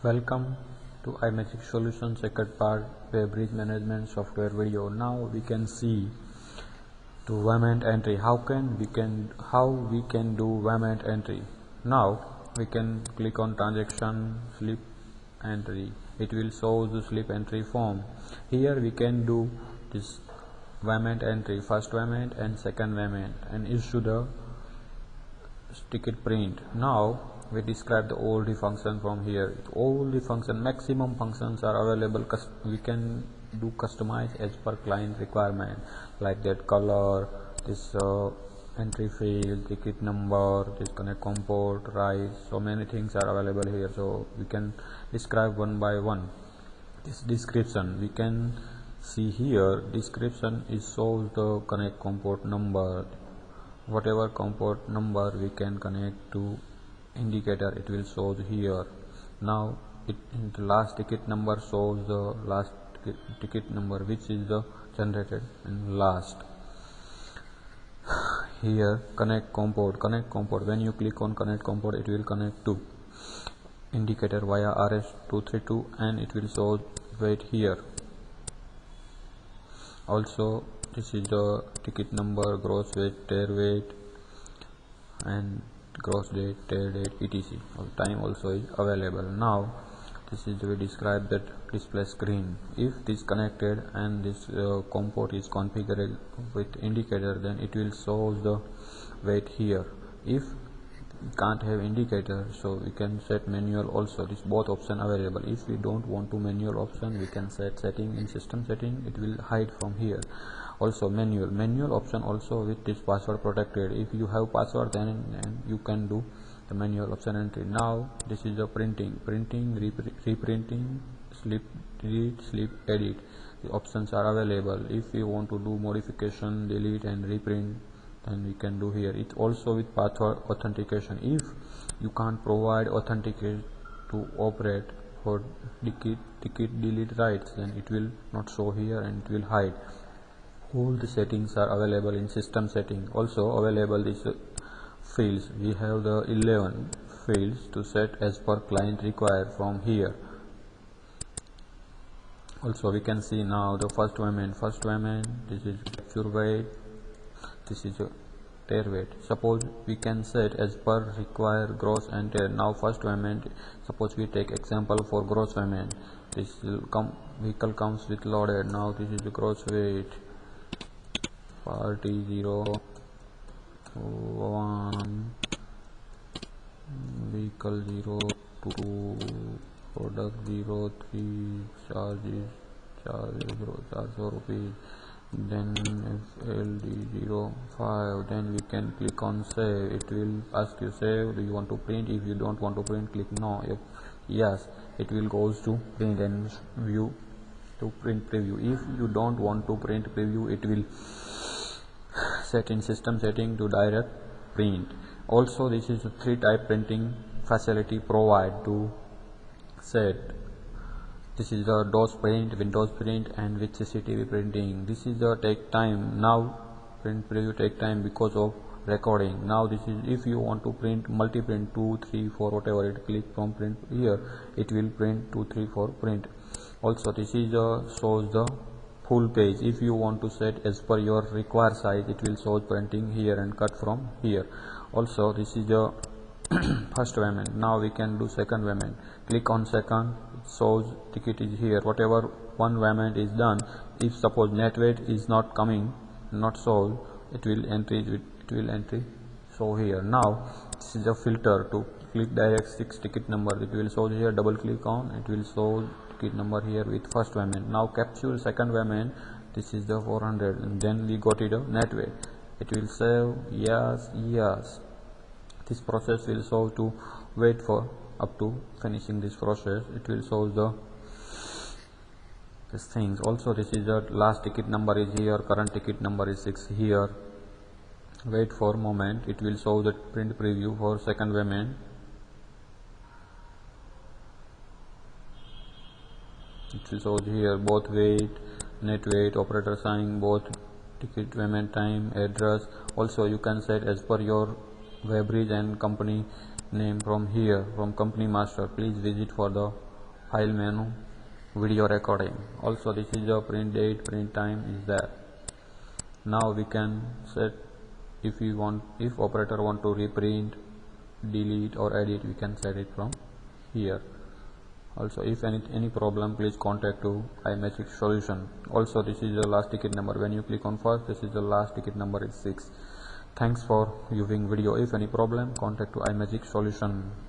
Welcome to iMagic Solutions second part web bridge management software video. Now we can see to payment entry how we can do payment entry. Now we can click on transaction slip entry. It will show the slip entry form. Here we can do this payment entry, first payment and second payment, and issue the ticket print. Now we describe the all the function from here. All the function, maximum functions are available. We can do customize as per client requirement, like that color, this entry field, ticket number, this connect comport, right. So many things are available here. So we can describe one by one. This description we can see here. Description is shows the connect comport number. Whatever comport number we can connect to indicator, it will show here. Now the last ticket number shows the last ticket number which is the generated and last. Here connect comport, when you click on connect comport, it will connect to indicator via RS232 and it will show wait here. Also this is the ticket number, gross weight, tear weight, and gross date, tear date, etc. Time also is available. Now this is we describe that display screen. If this connected and this comport is configured with indicator, then it will show the weight here. If can't have indicator, so we can set manual also. This both option available. If we don't want to manual option, we can set setting in system setting, it will hide from here. Also manual option also with this password protected. If you have password, then you can do the manual option entry. Now this is the printing, reprinting, slip delete, slip edit. The options are available. If you want to do modification, delete and reprint, then we can do here. It also with password authentication. If you can't provide authenticate to operate for ticket delete rights, then it will not show here and it will hide. All the settings are available in system setting. Also available these fields. We have the 11 fields to set as per client required from here. Also we can see now the first payment, this is capture weight, this is a tear weight. Suppose we can set as per require gross and tear. Now first payment, suppose we take example for gross payment. This will vehicle comes with loaded. Now this is the gross weight, party 01, vehicle 02, product 03, charges 400 rupees, then FLD 05. Then we can click on save. It will ask you save, do you want to print? If you don't want to print, click no. If yes, it will goes to print and view to print preview. If you don't want to print preview, it will set in system setting to direct print. Also this is a 3 type printing facility provide to set. This is the DOS print, Windows print, and with CCTV printing. This is the take time. Now print preview take time because of recording. Now this is if you want to print multi-print 2, 3, 4, whatever, it click from print here, it will print 2, 3, 4 print. Also this is shows the full page. If you want to set as per your required size, it will show printing here and cut from here. Also this is the first payment. Now we can do second payment. Click on second, it shows ticket is here. Whatever one payment is done, if suppose net weight is not coming, not sold, it will entry show here. Now this is a filter to click direct 6 ticket number. It will show here, double click on, it will show ticket number here with first payment. Now capture second payment, this is the 400, and then we got it a net weight. It will save yes. This process will show to wait for up to finishing this process. It will show these things. Also this is the last ticket number is here, current ticket number is 6 here. Wait for a moment, it will show the print preview for second payment. It will show here both weight, net weight, operator sign, both ticket payment time, address. Also you can set as per your web bridge and company name from here, from company master. Please visit for the file menu, video recording. Also this is the print date, print time is there. Now we can set if operator want to reprint, delete or edit, we can set it from here. Also if any problem, please contact to iMagic Solution. Also this is the last ticket number. When you click on first, this is the last ticket number is 6. Thanks for viewing video. If any problem, contact to iMagic Solution.